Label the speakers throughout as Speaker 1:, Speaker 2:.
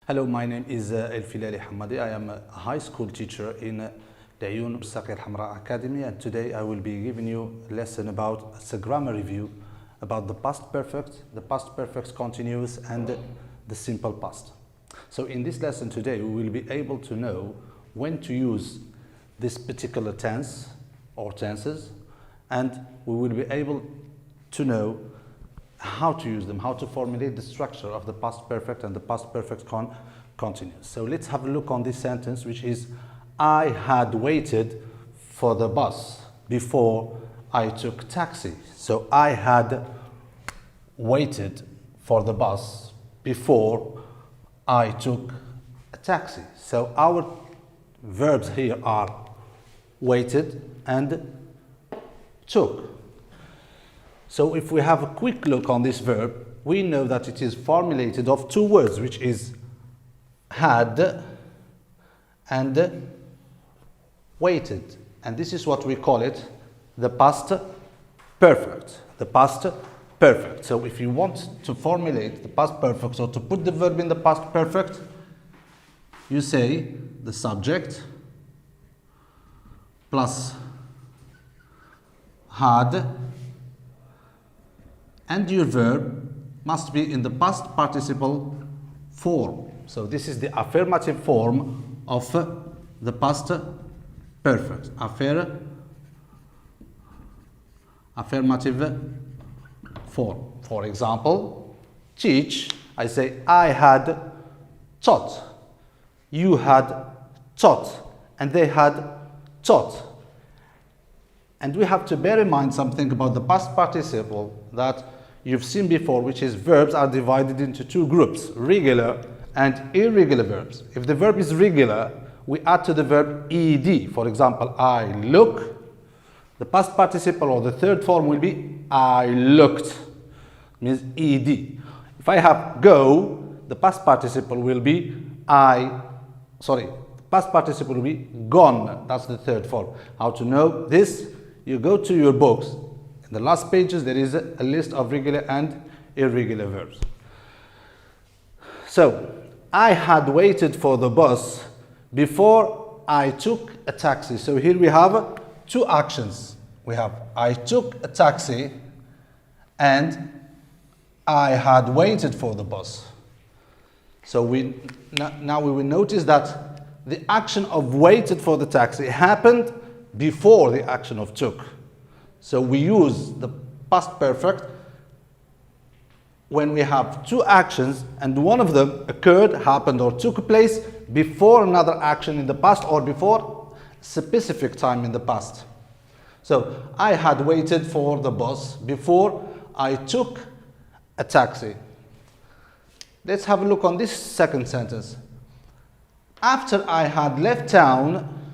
Speaker 1: Hello, my name is El-Filali Hamadi. I am a high school teacher in Ayun Saqi Hamra Academy, and today I will be giving you a lesson about a grammar review about the past perfect continuous, and the simple past. So in this lesson today, we will be able to know when to use this particular tense or tenses, and we will be able to know how to use them, how to formulate the structure of the past perfect and the past perfect continuous. So let's have a look on this sentence, which is, I had waited for the bus before I took taxi. So I had waited for the bus before I took a taxi. So our verbs here are waited and took. So if we have a quick look on this verb, we know that it is formulated of two words, which is had and waited. And this is what we call it, the past perfect. The past perfect. So if you want to formulate the past perfect, or to put the verb in the past perfect, you say the subject plus had, and your verb must be in the past participle form. So this is the affirmative form of the past perfect. Affirmative form. For example, teach, I say I had taught, you had taught, and they had taught. And we have to bear in mind something about the past participle that you've seen before, which is verbs are divided into two groups, regular and irregular verbs. If the verb is regular, we add to the verb ed. For example, I look. The past participle or the third form will be I looked, means ed. If I have go, the past participle will be the past participle will be gone. That's the third form. How to know this? You go to your books. In the last pages, there is a list of regular and irregular verbs. So, I had waited for the bus before I took a taxi. So here we have two actions. We have I took a taxi and I had waited for the bus. So now we will notice that the action of waited for the taxi happened before the action of took. So we use the past perfect when we have two actions and one of them happened or took place before another action in the past, or before a specific time in the past. So I had waited for the bus before I took a taxi. Let's have a look on this second sentence. After I had left town,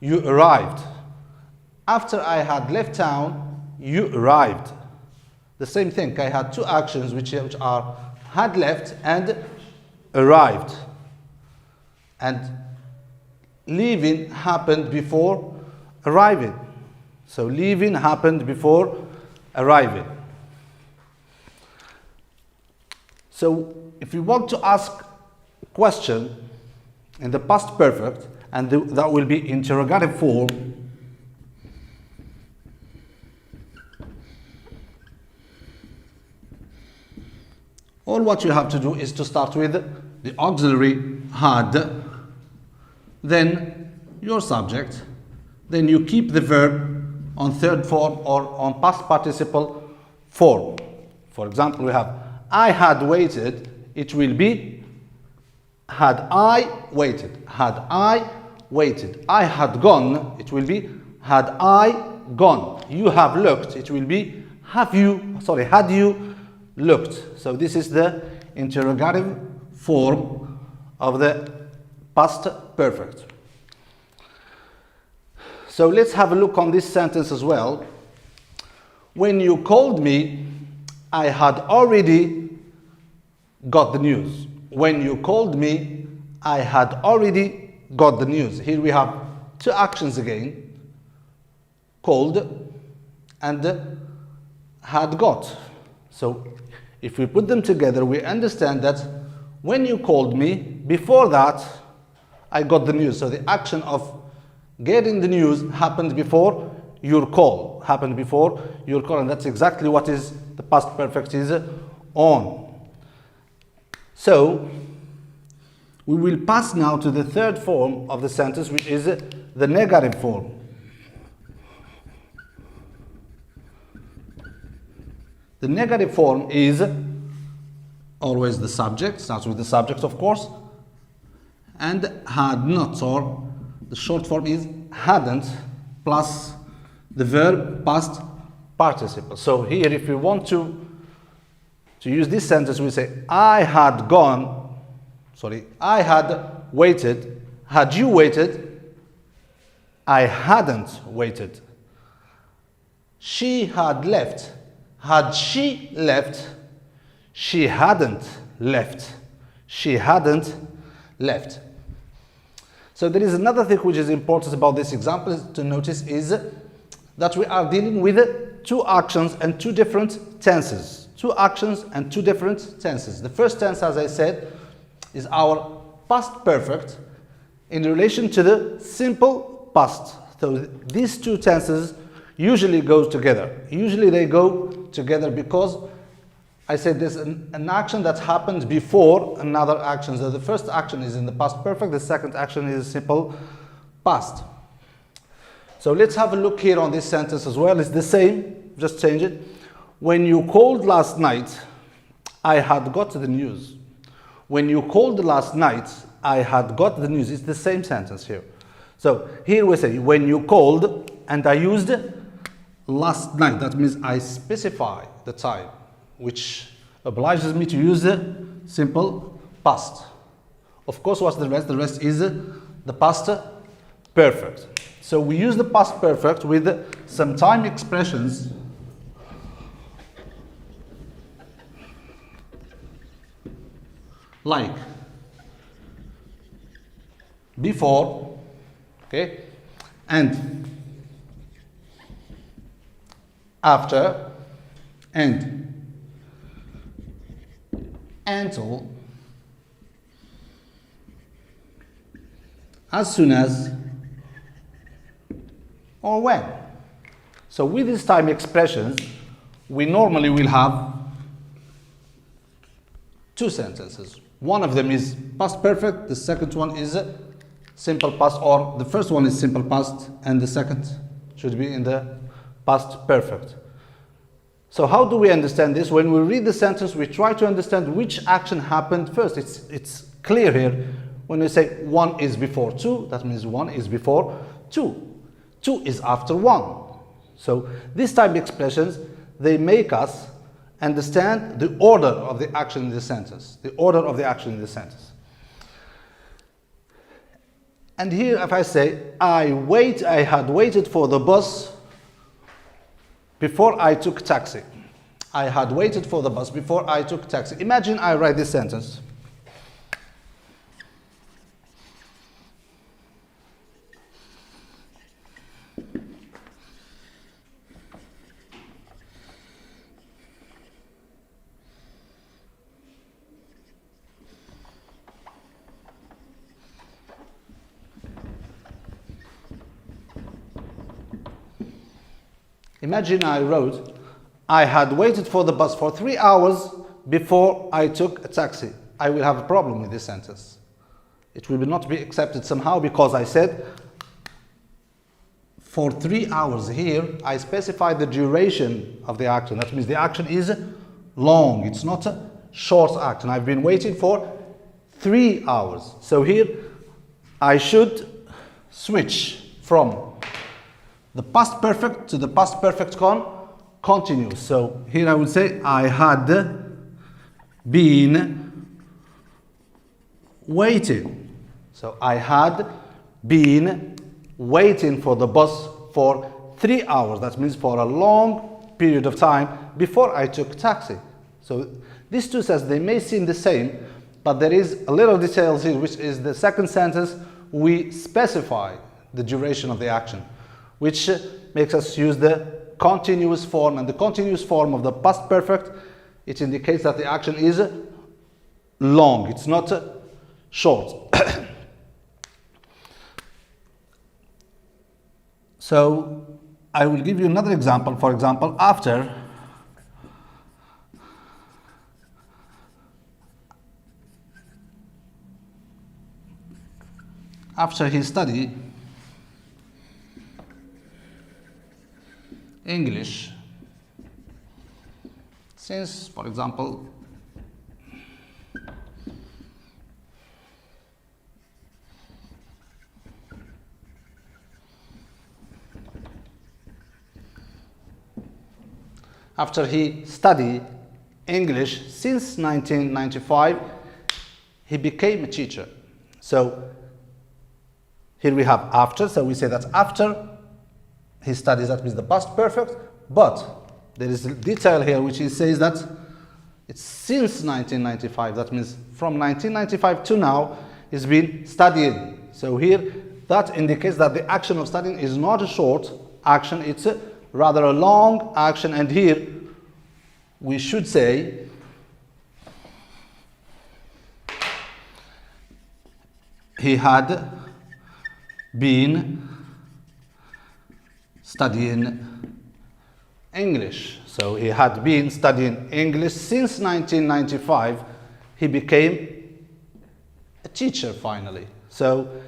Speaker 1: you arrived. After I had left town, you arrived. The same thing. I had two actions which are had left and arrived. And leaving happened before arriving. So leaving happened before arriving. So if you want to ask a question in the past perfect, and that will be interrogative form, all what you have to do is to start with the auxiliary had, then your subject, then you keep the verb on third form or on past participle form. For example, we have I had waited, it will be had I waited. Had I waited. I had gone, it will be had I gone. You have looked, it will be had you looked. So this is the interrogative form of the past perfect. So let's have a look on this sentence as well. When you called me, I had already got the news. When you called me, I had already got the news. Here we have two actions again, called and had got. So if we put them together, we understand that when you called me, before that, I got the news. So the action of getting the news happened before your call. And that's exactly what is the past perfect is on. So we will pass now to the third form of the sentence, which is the negative form. The negative form is always the subject, starts with the subject, of course, and had not, or the short form is hadn't, plus the verb past participle. So here, if we want to use this sentence, we say, I had waited. Had you waited? I hadn't waited. She had left. Had she left? She hadn't left. She hadn't left. So there is another thing which is important about this example to notice is that we are dealing with two actions and two different tenses. Two actions and two different tenses. The first tense, as I said, is our past perfect in relation to the simple past. So these two tenses usually go together. Usually they go together because I said there's an action that happened before another action. So the first action is in the past perfect, the second action is simple past. So let's have a look here on this sentence as well. It's the same, just change it. When you called last night, I had got the news. When you called last night, I had got the news. It's the same sentence here. So here we say, when you called, and I used last night. That means I specify the time, which obliges me to use the simple past. Of course, what's the rest? The rest is the past perfect. So we use the past perfect with some time expressions like before, okay, and after, and until, as soon as, or when. So with these time expressions, we normally will have two sentences. One of them is past perfect, the second one is simple past, or the first one is simple past and the second should be in the past perfect. So how do we understand this? When we read the sentence, we try to understand which action happened first. It's clear here. When we say one is before two, that means one is before two. Two is after one. So these type expressions, they make us understand the order of the action in the sentence. The order of the action in the sentence. And here, if I say, I had waited for the bus before I took taxi. I had waited for the bus before I took taxi. Imagine I write this sentence. Imagine I wrote, I had waited for the bus for 3 hours before I took a taxi. I will have a problem with this sentence. It will not be accepted somehow because I said for 3 hours. Here I specify the duration of the action. That means the action is long. It's not a short action. I've been waiting for 3 hours. So here I should switch from the past perfect to the past perfect continuous. So here I would say I had been waiting. So I had been waiting for the bus for 3 hours. That means for a long period of time before I took taxi. So these two sentences, they may seem the same, but there is a little details here, which is the second sentence, we specify the duration of the action, which makes us use the continuous form. And the continuous form of the past perfect, it indicates that the action is long. It's not short. So I will give you another example. For example, after he studied English since, for example, after he studied English since 1995, he became a teacher. So here we have after, so we say that after he studies, that means the past perfect, but there is a detail here which he says that it's since 1995, that means from 1995 to now he's been studying. So here that indicates that the action of studying is not a short action, it's a rather a long action, and here we should say he had been studying English. So he had been studying English since 1995. He became a teacher finally. So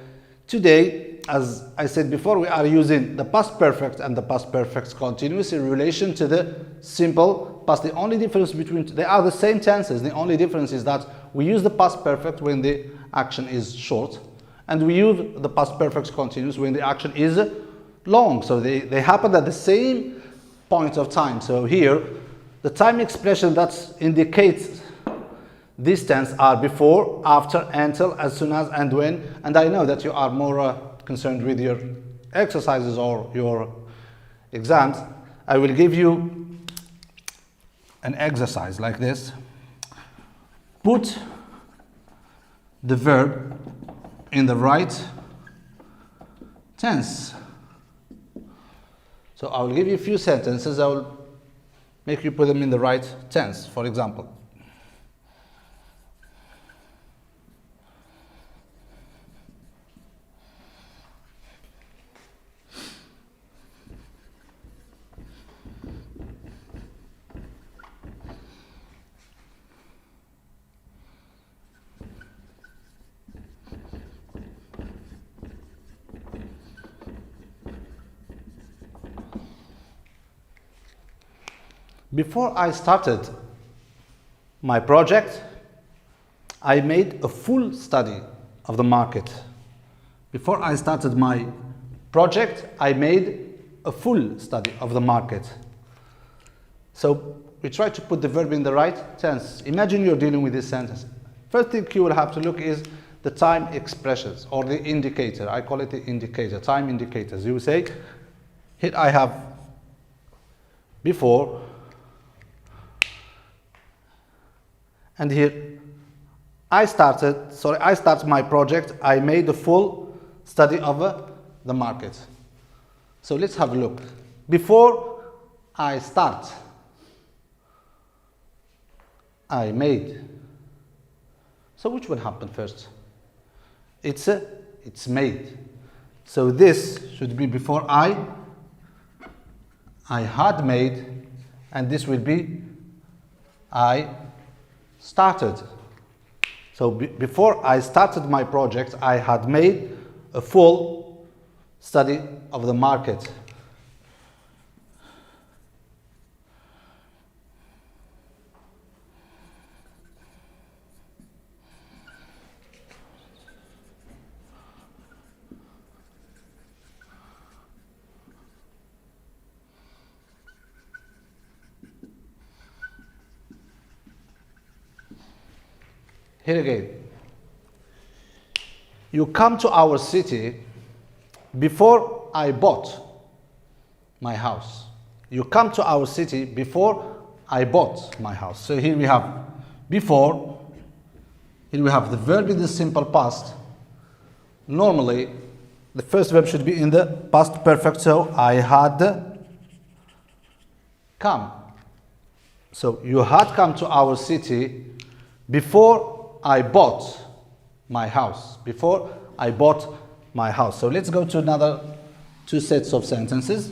Speaker 1: today, as I said before, we are using the past perfect and the past perfect continuous in relation to the simple past. The only difference between, they are the same tenses. The only difference is that we use the past perfect when the action is short, and we use the past perfect continuous when the action is long. So they happen at the same point of time. So here, the time expression that indicates this tense are before, after, until, as soon as, and when. And I know that you are more concerned with your exercises or your exams. I will give you an exercise like this. Put the verb in the right tense. So I will give you a few sentences. I will make you put them in the right tense. For example, before I started my project, I made a full study of the market. Before I started my project, I made a full study of the market. So we try to put the verb in the right tense. Imagine you're dealing with this sentence. First thing you will have to look is the time expressions or the indicator. I call it the indicator, time indicators. You will say, here I have before, and here I start my project. I made a full study of the market. So let's have a look. Before I start, I made. So which one happened first? It's made. So this should be before I had made, and this will be I started. So before I started my project, I had made a full study of the market. Here again, you come to our city before I bought my house. You come to our city before I bought my house. So here we have before, here we have the verb in the simple past. Normally, the first verb should be in the past perfect, so I had come. So you had come to our city before I bought my house. Before I bought my house. So let's go to another two sets of sentences.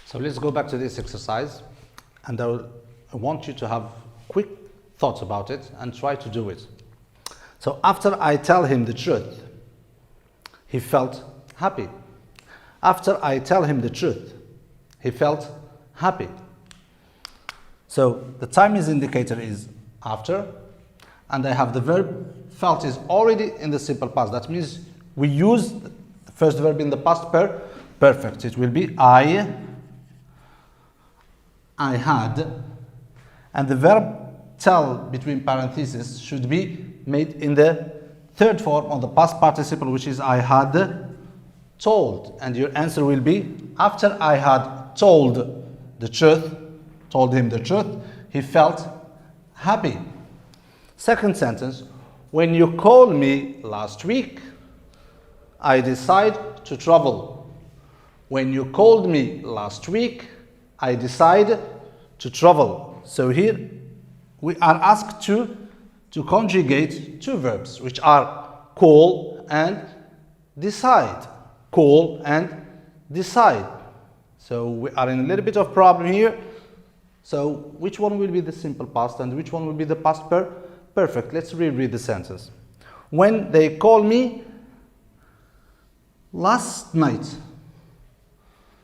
Speaker 1: So let's go back to this exercise, and I want you to have quick thoughts about it and try to do it. So after I tell him the truth, he felt happy. After I tell him the truth, he felt happy. So the time is indicator is after, and I have the verb felt is already in the simple past. That means we use the first verb in the past perfect. It will be I had, and the verb tell between parentheses should be made in the third form of the past participle, which is I had told. And your answer will be after I had told the truth, told him the truth, he felt happy. Second sentence, when you called me last week, I decided to travel. When you called me last week, I decided to travel. So here we are asked to conjugate two verbs, which are call and decide. Call and decide. So we are in a little bit of problem here. So which one will be the simple past and which one will be the past perfect? Let's reread the sentence. When they called me last night.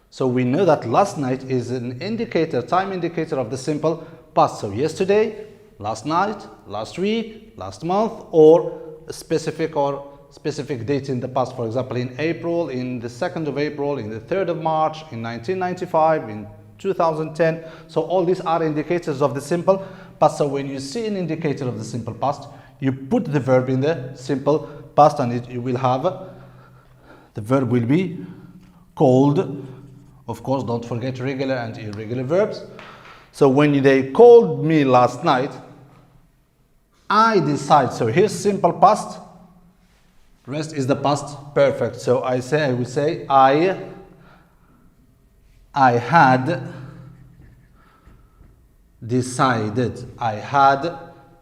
Speaker 1: So we know that last night is an indicator, time indicator of the simple past. So yesterday, last night, last week, last month, or a specific date in the past. For example, in April, in the 2nd of April, in the 3rd of March, in 1995, in 2010. So all these are indicators of the simple past. So when you see an indicator of the simple past, you put the verb in the simple past, and you will have the verb will be called. Of course, don't forget regular and irregular verbs. So when they called me last night, I decide. So here's simple past. Rest is the past perfect. So I will say I had decided. I had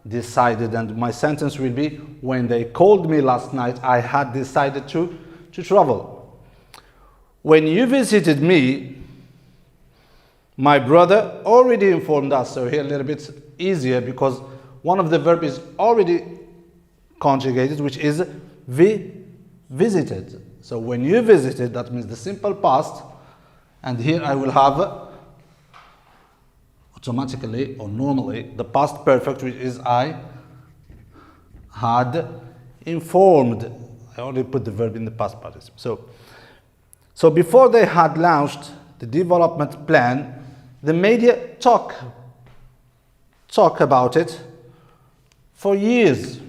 Speaker 1: decided, and my sentence will be, when they called me last night, I had decided to travel. When you visited me, my brother already informed us. So here a little bit easier because one of the verb is already conjugated, which is visited. So when you visited, that means the simple past, and here I will have automatically or normally the past perfect, which is I had informed. I already put the verb in the past participle. So before they had launched the development plan, the media talk about it for years.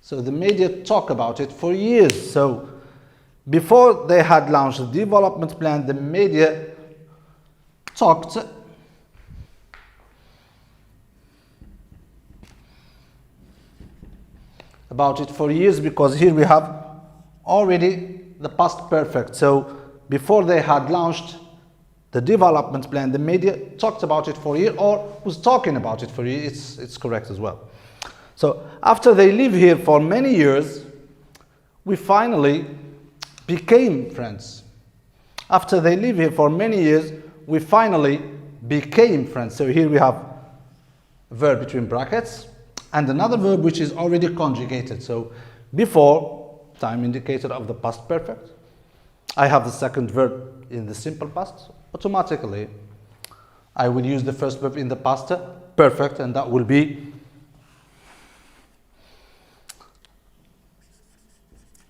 Speaker 1: So the media talk about it for years. So before they had launched the development plan, the media talked about it for years, because here we have already the past perfect. So before they had launched the development plan, the media talked about it for a year, or was talking about it for a year. It's correct as well. So after they live here for many years, we finally became friends. After they live here for many years, we finally became friends. So here we have a verb between brackets and another verb which is already conjugated. So before, time indicator of the past perfect. I have the second verb in the simple past. Automatically, I will use the first verb in the past perfect, and that will be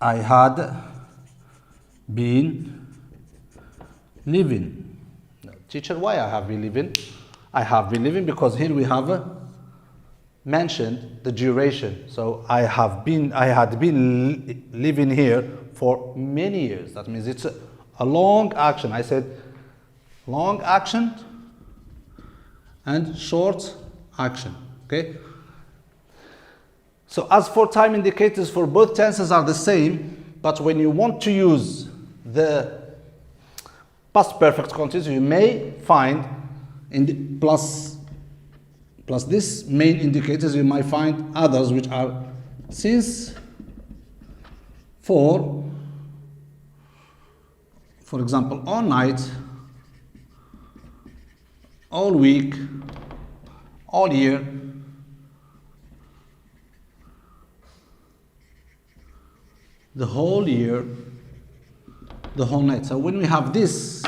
Speaker 1: I had been living. No, teacher, why I have been living? I have been living because here we have mentioned the duration. So I had been living here for many years. That means it's a long action. I said long action and short action. Okay. So as for time indicators, for both tenses are the same, but when you want to use the past perfect continuous, you may find in the plus this main indicators, you might find others which are since, for example, all night, all week, all year, the whole year, the whole night. So when we have this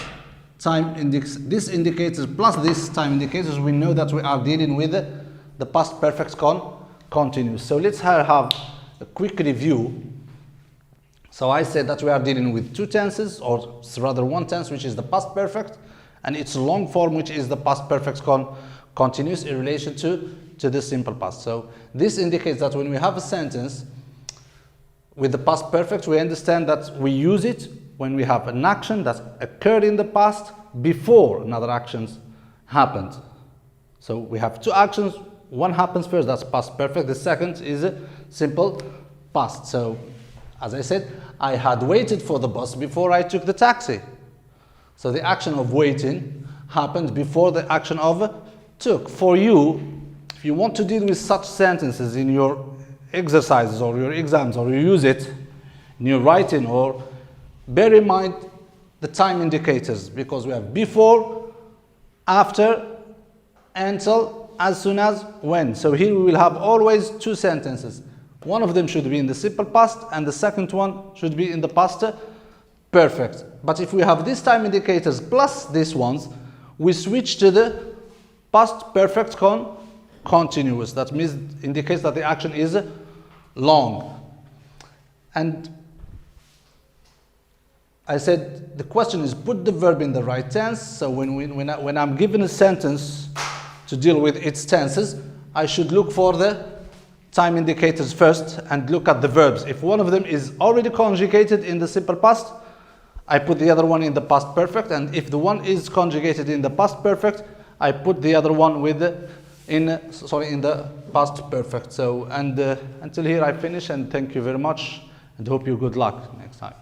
Speaker 1: time index, this indicators plus this time indicators, we know that we are dealing with the past perfect continuous. So let's have a quick review. So I said that we are dealing with two tenses, or rather one tense, which is the past perfect, and its long form, which is the past perfect continuous in relation to the simple past. So this indicates that when we have a sentence with the past perfect, we understand that we use it when we have an action that occurred in the past before another actions happened. So we have two actions. One happens first, that's past perfect. The second is a simple past. So as I said, I had waited for the bus before I took the taxi. So the action of waiting happened before the action of took. For you, if you want to deal with such sentences in your exercises or your exams, or you use it in your writing, or bear in mind the time indicators, because we have before, after, until, as soon as, when. So here we will have always two sentences. One of them should be in the simple past, and the second one should be in the past perfect. But if we have these time indicators plus these ones, we switch to the past perfect continuous. That means indicates that the action is long. And I said the question is put the verb in the right tense. So when I'm given a sentence to deal with its tenses, I should look for the time indicators first and look at the verbs. If one of them is already conjugated in the simple past, I put the other one in the past perfect, and if the one is conjugated in the past perfect, I put the other one in the past perfect. So, and until here I finish, and thank you very much, and hope you good luck next time.